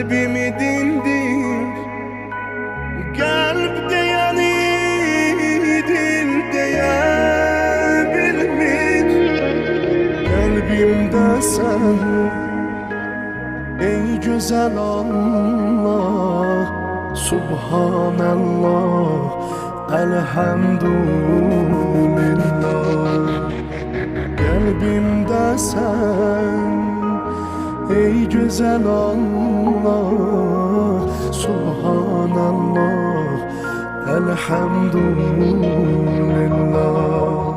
kalbimi dindir. Kalp deyeni dil diyebilmir. Kalbimde sen ey güzel Allah, Subhanallah, elhamdülillah. Kalbimde sen ey güzel Allah, Subhanallah, elhamdülillah.